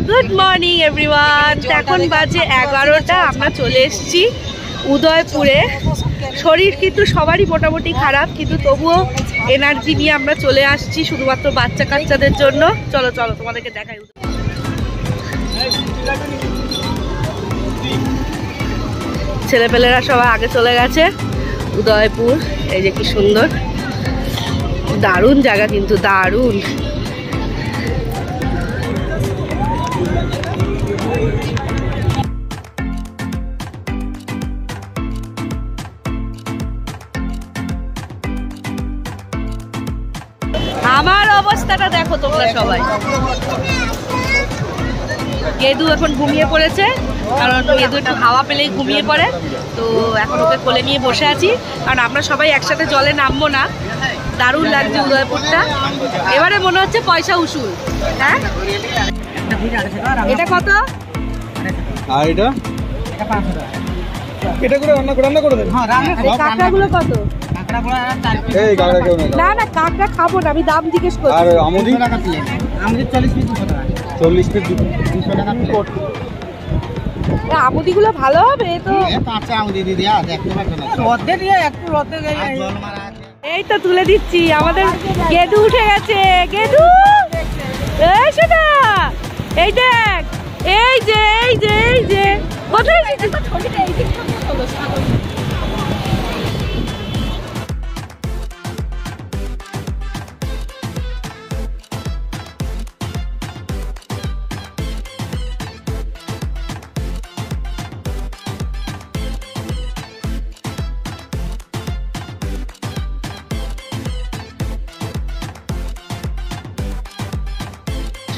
Good morning everyone, এখন বাজে 11টা। আমরা চলে এসেছি উদয়পুরে। শরীর কিন্তু সবারই মোটামুটি খারাপ, কিন্তু তবুও এনার্জি নিয়ে আমরা চলে আসছি শুধুমাত্র বাচ্চা কাচ্চাদের জন্য। চলো চলো তোমাদেরকে দেখাই। ছেলেপেলেরা সবাই আগে চলে গেছে। উদয়পুর, এই যে কি সুন্দর, দারুণ জায়গা, কিন্তু দারুণ। আমার অবস্থাটা দেখো তোমরা সবাই। গেদু এখন ঘুমিয়ে পড়েছে, কারণ গেদু একটু হাওয়া পেলেই ঘুমিয়ে পড়ে। তো এখন ওকে কোলে নিয়ে বসে আছি, কারণ আমরা সবাই একসাথে জলে নামবো না। দারুণ লাগছে উদয়পুরটা। এবারে মনে হচ্ছে পয়সা উসুল। হ্যাঁ, এটা কত? আর এটা এটা করে রান্না করে দেন। হ্যাঁ, কাঁকড়াগুলো কত? এই কাঁকড়া কেউ না না, কাঁকড়া খাবো না, আমি দাম জিজ্ঞেস করছি। আর আমুদি 40 পিস 200 টাকা। আমুদি গুলো ভালো হবে তো? এই তো তুলে দিচ্ছি। আমাদের গেদু উঠে গেছে। গেদু, এই শোনা, এই দেখ, এই যে এই যে এই যে কোথায়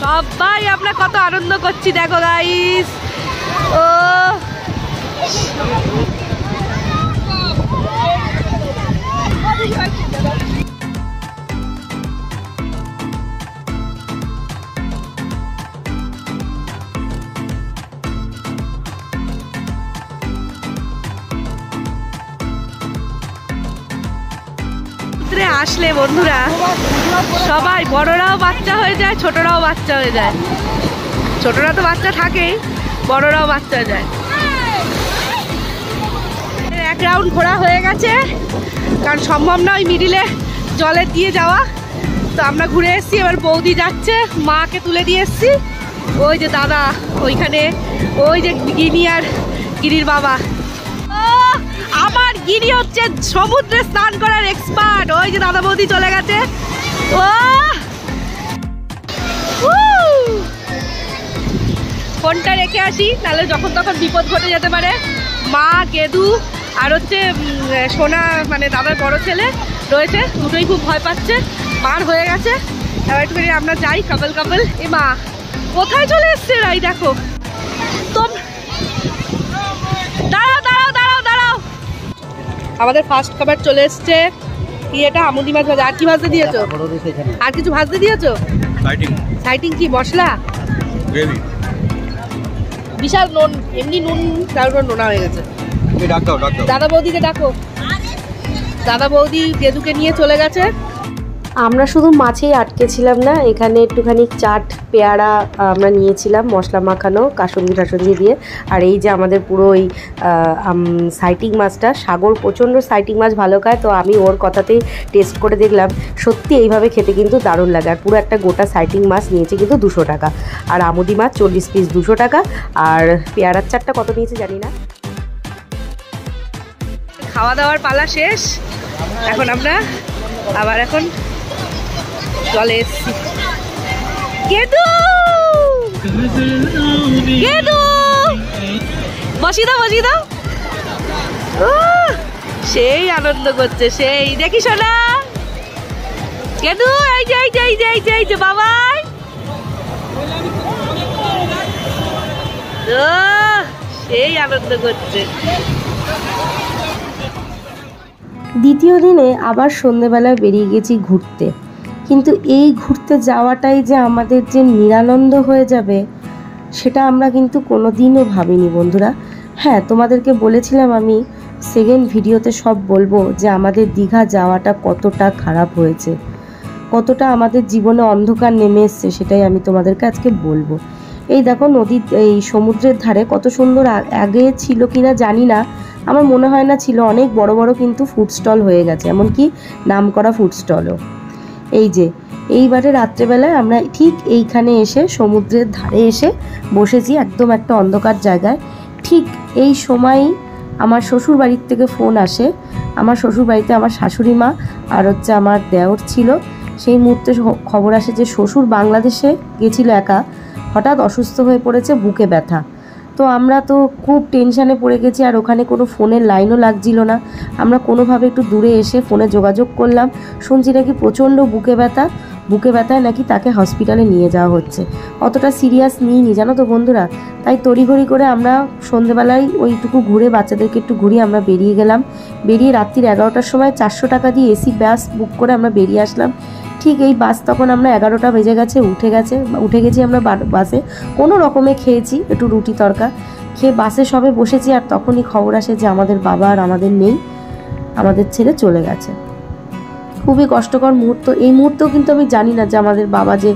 সবাই আমরা কত আনন্দ করছি দেখো গাইস। ও আসলে বন্ধুরা সবাই, বড়রাও বাচ্চা হয়ে যায়, ছোটরাও বাচ্চা হয়ে যায়। ছোটরা তো বাচ্চা থাকেই, বড়রাও বাচ্চা হয়ে যায়। এক রাউন্ড ঘোরা হয়ে গেছে, কারণ সম্ভব না ওই মিডিলে জলের দিয়ে যাওয়া। তো আমরা ঘুরে এসেছি, এবার বৌদি যাচ্ছে, মাকে তুলে দিয়ে এসেছি। ওই যে দাদা ওইখানে, ওই যে গিনি আর গিরির বাবা। আমার গিরি হচ্ছে সমুদ্রে স্নান করার এক্সপার্ট। ওই যে দাদা বৌদি চলে গেছে। ও ফোনটা রেখে আসি, তাহলে যখন তখন বিপদ ঘটে যেতে পারে। মা, গেদু আর হচ্ছে সোনা, মানে দাদার বড় ছেলে রয়েছে, দুটোই খুব ভয় পাচ্ছে, মার হয়ে গেছে। এবার একটু আমরা যাই কাপল কাপল। এ মা, কোথায় চলে এসছে রাই? দেখো তো, দাঁড়াও দাঁড়াও দাঁড়াও দাঁড়াও। আমাদের ফার্স্ট খাবার চলে এসছে। কি এটা? আমুদি মাছ ভাজা। আর কি ভাজতে দিয়েছো? আর কিছু ভাজতে দিয়েছো? সাইটিং কি মশলা? বিশাল নুন, এমনি নুন তারপর নোনা হয়ে গেছে। দাদা বৌদিকে ডাকো। দাদা বৌদি গেদুকে নিয়ে চলে গেছে। আমরা শুধু মাছেই আটকেছিলাম না, এখানে একটুখানি চাট, পেয়ারা আমরা নিয়েছিলাম মশলা মাখানো, কাসুন্দি টাসুন্দি দিয়ে। আর এই যে আমাদের পুরো ওই সাইটিং মাছটা, সাগর প্রচণ্ড সাইটিং মাছ ভালো খায়, তো আমি ওর কথাতেই টেস্ট করে দেখলাম, সত্যি এইভাবে খেতে কিন্তু দারুণ লাগে। আর পুরো একটা গোটা সাইটিং মাছ নিয়েছে কিন্তু 200 টাকা। আর আমুদি মাছ 40 পিস 200 টাকা। আর পেয়ারার চাটটা কত নিয়েছে জানি না। খাওয়া দাওয়ার পালা শেষ, এখন আমরা আবার এখন চলে এসছি। গেদু, গেদু বসিয়ে দাও, বসিয়ে দাও। সেই আনন্দ করছে, সেই দেখি শোনা। গেদু, এই যে এই যে এই যে এই যে এই যে বাবাই। সেই আনন্দ করছে। দ্বিতীয় দিনে আবার সন্ধেবেলায় বেরিয়ে গেছি ঘুরতে, কিন্তু এই ঘুরতে যাওয়াটাই যে আমাদের যে নিরানন্দ হয়ে যাবে সেটা আমরা কিন্তু কোনো দিনও ভাবিনি বন্ধুরা। হ্যাঁ, তোমাদেরকে বলেছিলাম আমি সেকেন্ড ভিডিওতে সব বলবো যে আমাদের দীঘা যাওয়াটা কতটা খারাপ হয়েছে, কতটা আমাদের জীবনে অন্ধকার নেমে এসছে, সেটাই আমি তোমাদেরকে আজকে বলবো। এই দেখো নদীর এই সমুদ্রের ধারে কত সুন্দর, আগে ছিল কিনা জানি না, আমার মনে হয় না ছিল, অনেক বড় বড় কিন্তু ফুড স্টল হয়ে গেছে, এমনকি নামকরা ফুড স্টলও। এই যে এইবারে রাত্রেবেলায় আমরা ঠিক এইখানে এসে সমুদ্রের ধারে এসে বসেছি, একদম একটা অন্ধকার জায়গায়। ঠিক এই সময়ই আমার শ্বশুর বাড়ির থেকে ফোন আসে। আমার শ্বশুর বাড়িতে আমার শাশুড়ি মা আর হচ্ছে আমার দেওর ছিল। সেই মুহূর্তে খবর আসে যে শ্বশুর বাংলাদেশে গেছিল একা, হঠাৎ অসুস্থ হয়ে পড়েছে, বুকে ব্যথা। তো আমরা তো খুব টেনশানে পড়ে গেছি, আর ওখানে কোনো ফোনের লাইনও লাগছিল না। আমরা কোনোভাবে একটু দূরে এসে ফোনে যোগাযোগ করলাম, শুনছি নাকি প্রচণ্ড বুকে ব্যথায় নাকি তাকে হসপিটালে নিয়ে যাওয়া হচ্ছে। অতটা সিরিয়াস নিইনি জানো তো বন্ধুরা। তাই তড়িঘড়ি করে আমরা সন্ধেবেলায় ওইটুকু ঘুরে, বাচ্চাদেরকে একটু ঘুরিয়ে আমরা বেরিয়ে গেলাম। বেরিয়ে রাত্রির 11টার সময় 400 টাকা দিয়ে এসি বাস বুক করে আমরা বেরিয়ে আসলাম। ঠিক এই বাস তখন আমরা 11টা বেজে গেছে, উঠে গেছি আমরা বাসে। কোনো রকমে খেয়েছি একটু রুটি তরকা, খেয়ে বাসে সবে বসেছি, আর তখনই খবর আসে যে আমাদের বাবা আর আমাদের নেই, আমাদের ছেড়ে চলে গেছে। খুবই কষ্টকর মুহূর্ত। এই মুহূর্তেও কিন্তু আমি জানি না যে আমাদের বাবা, যে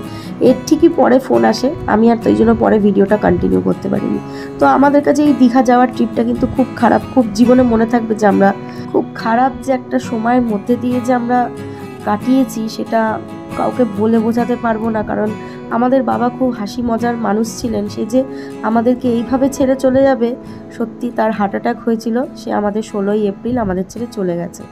এর ঠিকই পরে ফোন আসে, আমি আর তাই জন্য পরে ভিডিওটা কন্টিনিউ করতে পারিনি। তো আমাদের কাছে এই দীঘা যাওয়ার ট্রিপটা কিন্তু খুব খারাপ, খুব জীবনে মনে থাকবে যে আমরা খুব খারাপ যে একটা সময়ের মধ্যে দিয়ে যে আমরা কাটিয়েছি, সেটা কাউকে বলে বোঝাতে পারবো না। কারণ আমাদের বাবা খুব হাসি মজার মানুষ ছিলেন, সে যে আমাদেরকে এইভাবে ছেড়ে চলে যাবে, সত্যি তার হার্ট অ্যাটাক হয়েছিল, সে আমাদের 16ই এপ্রিল আমাদের ছেড়ে চলে গেছে।